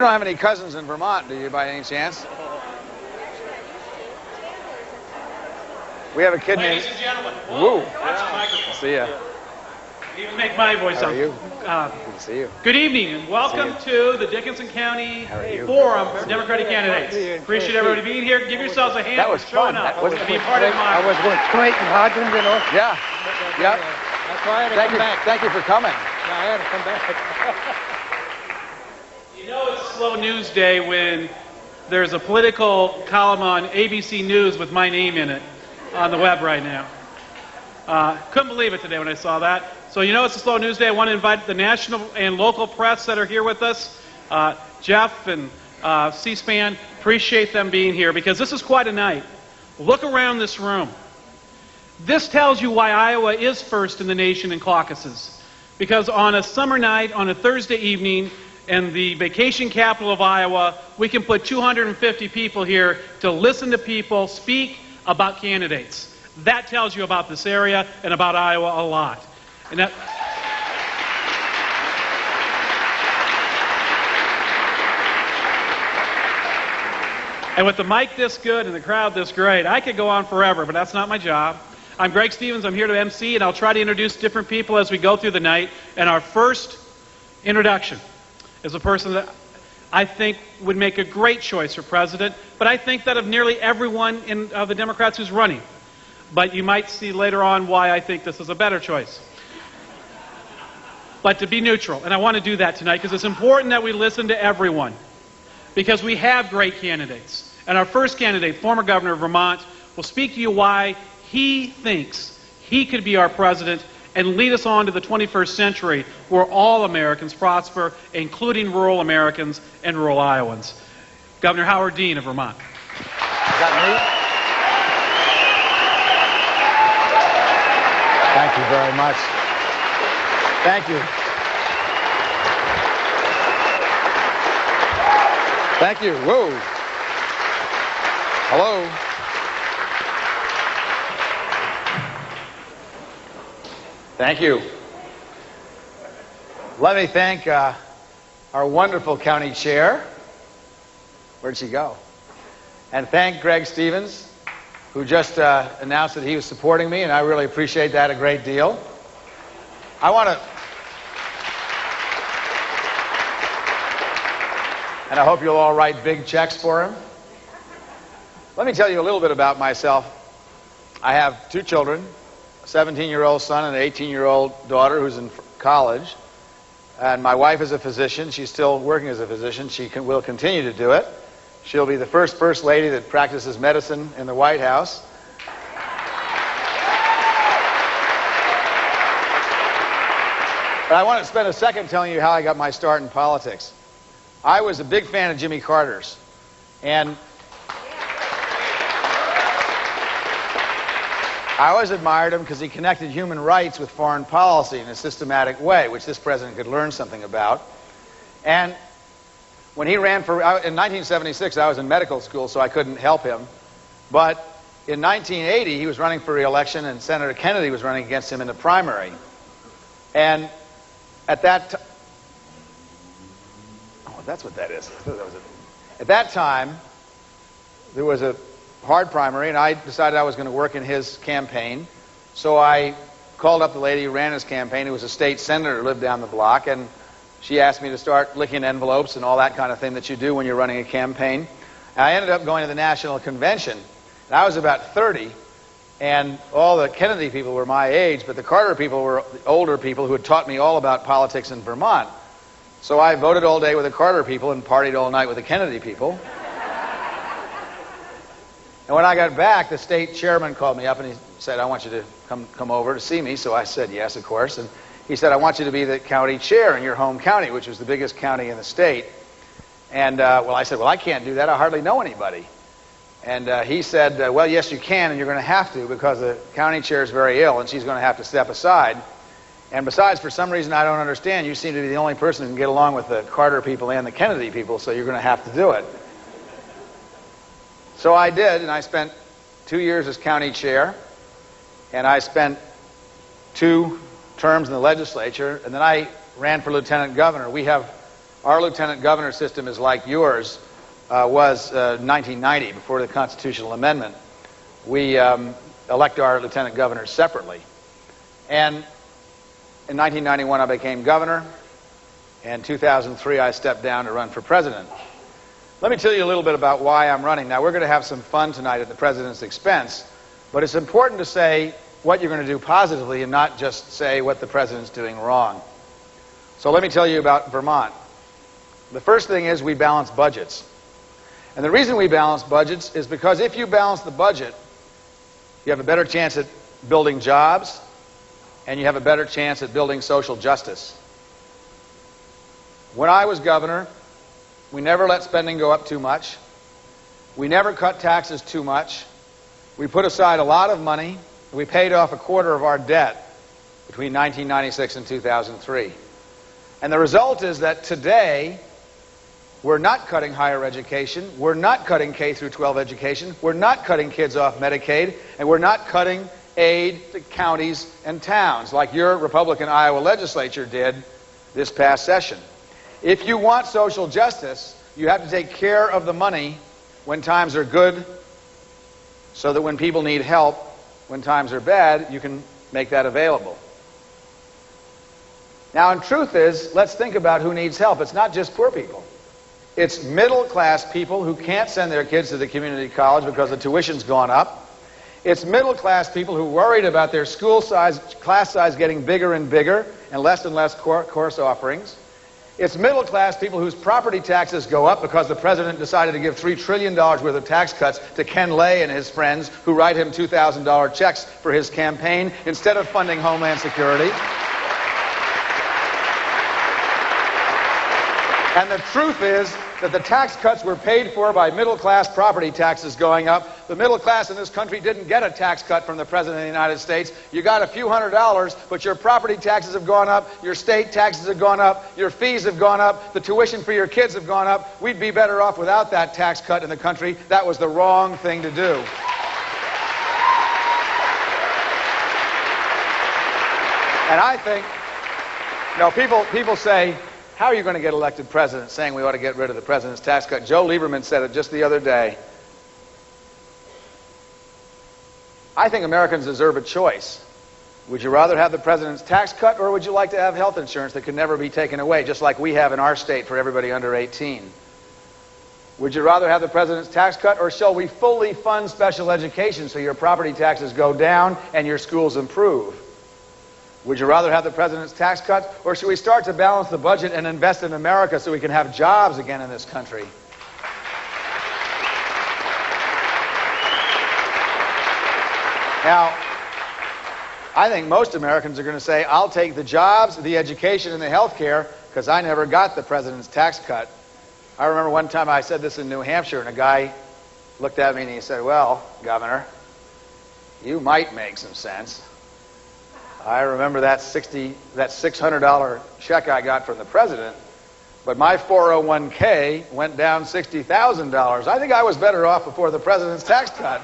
You don't have any cousins in Vermont, do you, by any chance? We have a kid named... Ladies and gentlemen, Woo. watch the microphone. See ya. Even make my voice How up. are you? Good to see you. Good evening, and welcome to the Dickinson County How are you? Forum for Democratic Candidates. Appreciate everybody being here. Give yourselves a hand That was for showing fun. up. That was Be part of I was with Clayton Hodgins, you know. Yeah. Yep. That's why I had to Thank come you. back. Thank you for coming. Yeah, I had to come back. You know it's a slow news day when there's a political column on ABC News with my name in it on the web right now. Couldn't believe it today when I saw that. So you know it's a slow news day. I want to invite the national and local press that are here with us. Jeff and C-SPAN, appreciate them being here because this is quite a night. Look around this room. This tells you why Iowa is first in the nation in caucuses. Because on a summer night, on a Thursday evening, in the vacation capital of Iowa, we can put 250 people here to listen to people speak about candidates. That tells you about this area and about Iowa a lot. And that, and with the mic this good and the crowd this great, I could go on forever, but that's not my job. I'm Greg Stevens. I'm here to MC, and I'll try to introduce different people as we go through the night. And our first introduction is a person that I think would make a great choice for president, but I think that of nearly everyone of the Democrats who's running. But you might see later on why I think this is a better choice. But to be neutral, and I want to do that tonight because it's important that we listen to everyone, because we have great candidates. And our first candidate, former governor of Vermont, will speak to you why he thinks he could be our president and lead us on to the 21st century where all Americans prosper, including rural Americans and rural Iowans. Governor Howard Dean of Vermont. Is that me? Thank you very much. Thank you. Thank you. Whoa. Hello. Thank you. Let me thank our wonderful county chair. Where'd she go? And thank Greg Stevens, who just announced that he was supporting me, and I really appreciate that a great deal. I want to, and I hope you'll all write big checks for him. Let me tell you a little bit about myself. I have two children, a 17-year-old son and an 18-year-old daughter who's in college. And my wife is a physician. She's still working as a physician. She will continue to do it. She'll be the first lady that practices medicine in the White House. But I want to spend a second telling you how I got my start in politics. I was a big fan of Jimmy Carter's. And I always admired him because he connected human rights with foreign policy in a systematic way, which this president could learn something about. And when he ran for, in 1976, I was in medical school, so I couldn't help him. But in 1980, he was running for re-election, and Senator Kennedy was running against him in the primary. And at that time, oh, that's what that is. At that time, there was a hard primary, and I decided I was going to work in his campaign. So I called up the lady who ran his campaign, who was a state senator who lived down the block, and she asked me to start licking envelopes and all that kind of thing that you do when you're running a campaign. And I ended up going to the national convention. And I was about 30, and all the Kennedy people were my age, but the Carter people were the older people who had taught me all about politics in Vermont. So I voted all day with the Carter people and partied all night with the Kennedy people. And when I got back, the state chairman called me up and he said, I want you to come over to see me. So I said, yes, of course. And he said, I want you to be the county chair in your home county, which was the biggest county in the state. And, well, I said, well, I can't do that. I hardly know anybody. And he said, well, yes, you can, and you're going to have to because the county chair is very ill, and she's going to have to step aside. And besides, for some reason I don't understand, you seem to be the only person who can get along with the Carter people and the Kennedy people, so you're going to have to do it. So I did, and I spent 2 years as county chair, and I spent 2 terms in the legislature, and then I ran for lieutenant governor. We have Our lieutenant governor system is like yours was 1990, before the constitutional amendment. We elect our lieutenant governors separately. And in 1991, I became governor. In 2003, I stepped down to run for president. Let me tell you a little bit about why I'm running. Now, we're going to have some fun tonight at the president's expense, but it's important to say what you're going to do positively and not just say what the president's doing wrong. So let me tell you about Vermont. The first thing is we balance budgets. And the reason we balance budgets is because if you balance the budget, you have a better chance at building jobs, and you have a better chance at building social justice. When I was governor, we never let spending go up too much. We never cut taxes too much. We put aside a lot of money. We paid off a quarter of our debt between 1996 and 2003. And the result is that today, we're not cutting higher education, we're not cutting K through 12 education, we're not cutting kids off Medicaid, and we're not cutting aid to counties and towns like your Republican Iowa legislature did this past session. If you want social justice, you have to take care of the money when times are good, so that when people need help, when times are bad, you can make that available. Now, the truth is, let's think about who needs help. It's not just poor people. It's middle-class people who can't send their kids to the community college because the tuition's gone up. It's middle-class people who are worried about their school size, class size getting bigger and bigger and less course offerings. It's middle-class people whose property taxes go up because the president decided to give $3 trillion worth of tax cuts to Ken Lay and his friends who write him $2,000 checks for his campaign instead of funding Homeland Security. And the truth is that the tax cuts were paid for by middle-class property taxes going up. The middle class in this country didn't get a tax cut from the President of the United States. You got a few $100s, but your property taxes have gone up, your state taxes have gone up, your fees have gone up, the tuition for your kids have gone up. We'd be better off without that tax cut in the country. That was the wrong thing to do. And I think, people say, how are you going to get elected president, saying we ought to get rid of the president's tax cut? Joe Lieberman said it just the other day. I think Americans deserve a choice. Would you rather have the president's tax cut, or would you like to have health insurance that can never be taken away, just like we have in our state for everybody under 18? Would you rather have the president's tax cut, or shall we fully fund special education so your property taxes go down and your schools improve? Would you rather have the president's tax cuts, or should we start to balance the budget and invest in America so we can have jobs again in this country? Now, I think most Americans are going to say, I'll take the jobs, the education, and the health care because I never got the president's tax cut. I remember one time I said this in New Hampshire, and a guy looked at me and he said, well, Governor, you might make some sense. I remember that $600 check I got from the president, but my 401k went down $60,000. I think I was better off before the president's tax cut.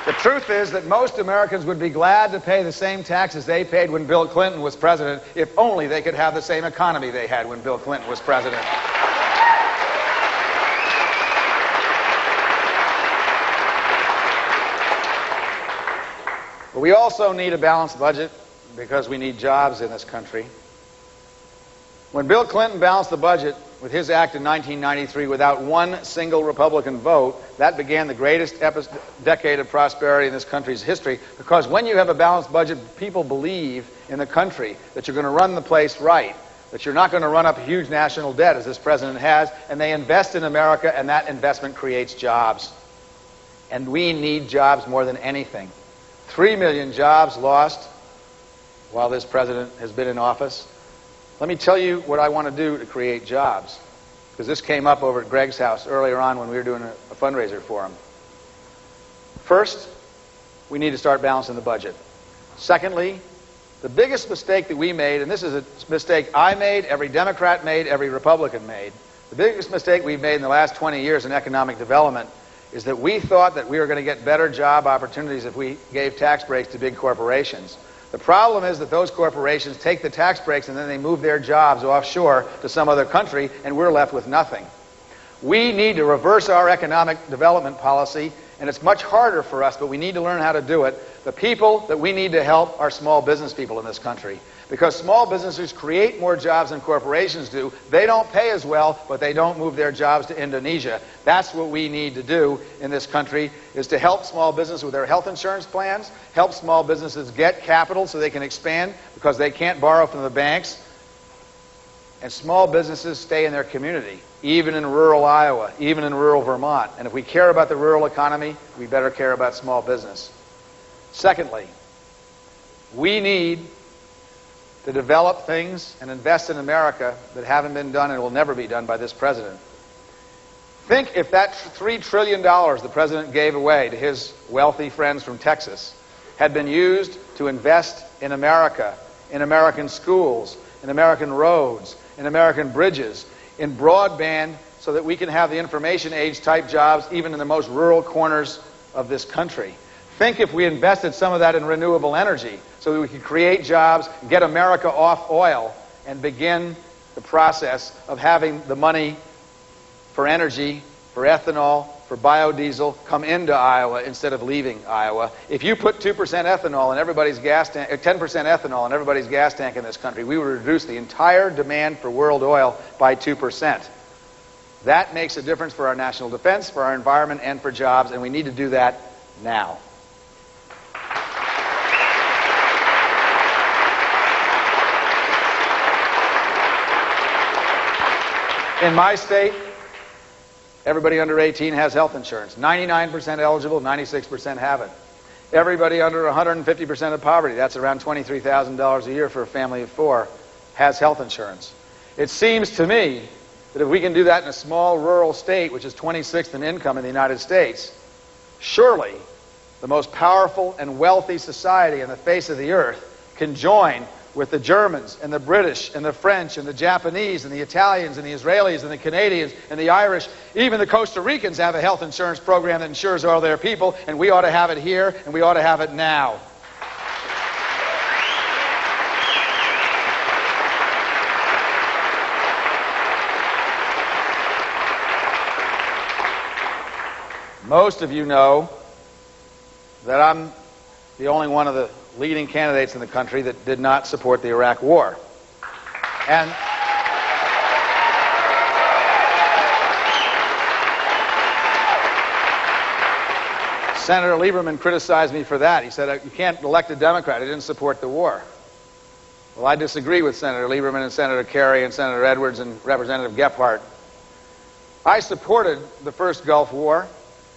The truth is that most Americans would be glad to pay the same taxes they paid when Bill Clinton was president if only they could have the same economy they had when Bill Clinton was president. But we also need a balanced budget because we need jobs in this country. When Bill Clinton balanced the budget with his act in 1993 without one single Republican vote, that began the greatest decade of prosperity in this country's history, because when you have a balanced budget, people believe in the country that you're going to run the place right, that you're not going to run up a huge national debt as this president has, and they invest in America, and that investment creates jobs. And we need jobs more than anything. 3 million jobs lost while this president has been in office. Let me tell you what I want to do to create jobs, because this came up over at Greg's house earlier on when we were doing a fundraiser for him. First, we need to start balancing the budget. Secondly, the biggest mistake that we made, and this is a mistake I made, every Democrat made, every Republican made, the biggest mistake we've made in the last 20 years in economic development is that we thought that we were going to get better job opportunities if we gave tax breaks to big corporations. The problem is that those corporations take the tax breaks and then they move their jobs offshore to some other country, and we're left with nothing. We need to reverse our economic development policy, and it's much harder for us, but we need to learn how to do it. The people that we need to help are small business people in this country, because small businesses create more jobs than corporations do. They don't pay as well, but they don't move their jobs to Indonesia. That's what we need to do in this country, is to help small business with their health insurance plans, help small businesses get capital so they can expand because they can't borrow from the banks, and small businesses stay in their community, even in rural Iowa, even in rural Vermont. And if we care about the rural economy, we better care about small business. Secondly, we need to develop things and invest in America that haven't been done and will never be done by this president. Think if that $3 trillion the president gave away to his wealthy friends from Texas had been used to invest in America, in American schools, in American roads, in American bridges, in broadband, so that we can have the information age type jobs even in the most rural corners of this country. Think if we invested some of that in renewable energy so that we could create jobs, get America off oil, and begin the process of having the money for energy, for ethanol, for biodiesel come into Iowa instead of leaving Iowa. If you put 2% ethanol in everybody's gas tank, 10% ethanol in everybody's gas tank in this country, we would reduce the entire demand for world oil by 2%. That makes a difference for our national defense, for our environment, and for jobs, and we need to do that now. In my state, everybody under 18 has health insurance. 99% eligible, 96% haven't. Everybody under 150% of poverty, that's around $23,000 a year for a family of four, has health insurance. It seems to me that if we can do that in a small rural state, which is 26th in income in the United States, surely the most powerful and wealthy society on the face of the earth can join with the Germans and the British and the French and the Japanese and the Italians and the Israelis and the Canadians and the Irish. Even the Costa Ricans have a health insurance program that insures all their people, and we ought to have it here, and we ought to have it now. Most of you know that I'm the only one of the leading candidates in the country that did not support the Iraq War. And Senator Lieberman criticized me for that. He said, you can't elect a Democrat who didn't support the war. Well, I disagree with Senator Lieberman and Senator Kerry and Senator Edwards and Representative Gephardt. I supported the first Gulf War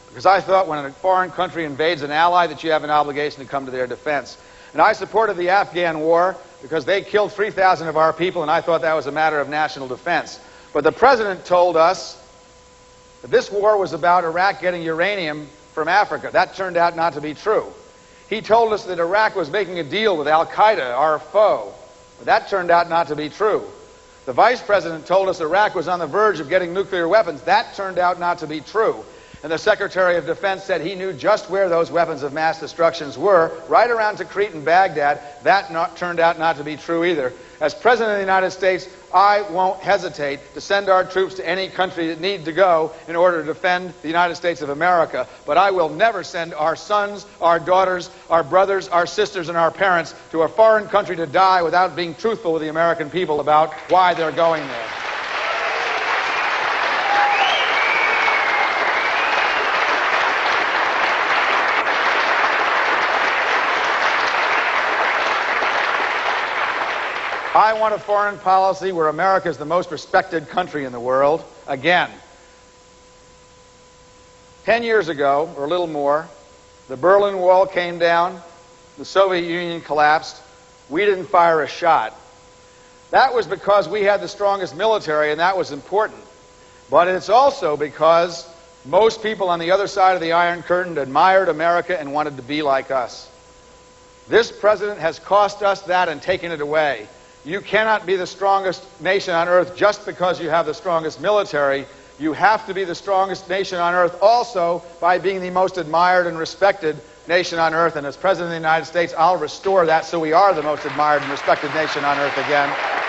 because I thought when a foreign country invades an ally that you have an obligation to come to their defense. And I supported the Afghan war because they killed 3,000 of our people, and I thought that was a matter of national defense. But the president told us that this war was about Iraq getting uranium from Africa. That turned out not to be true. He told us that Iraq was making a deal with Al-Qaeda, our foe. But that turned out not to be true. The vice president told us Iraq was on the verge of getting nuclear weapons. That turned out not to be true. And the Secretary of Defense said he knew just where those weapons of mass destruction were, right around Tikrit and Baghdad. That turned out not to be true either. As President of the United States, I won't hesitate to send our troops to any country that need to go in order to defend the United States of America. But I will never send our sons, our daughters, our brothers, our sisters, and our parents to a foreign country to die without being truthful with the American people about why they're going there. I want a foreign policy where America is the most respected country in the world. Again, 10 years ago, or a little more, the Berlin Wall came down, the Soviet Union collapsed, we didn't fire a shot. That was because we had the strongest military, and that was important. But it's also because most people on the other side of the Iron Curtain admired America and wanted to be like us. This president has cost us that and taken it away. You cannot be the strongest nation on earth just because you have the strongest military. You have to be the strongest nation on earth also by being the most admired and respected nation on earth, and as President of the United States, I'll restore that so we are the most admired and respected nation on earth again.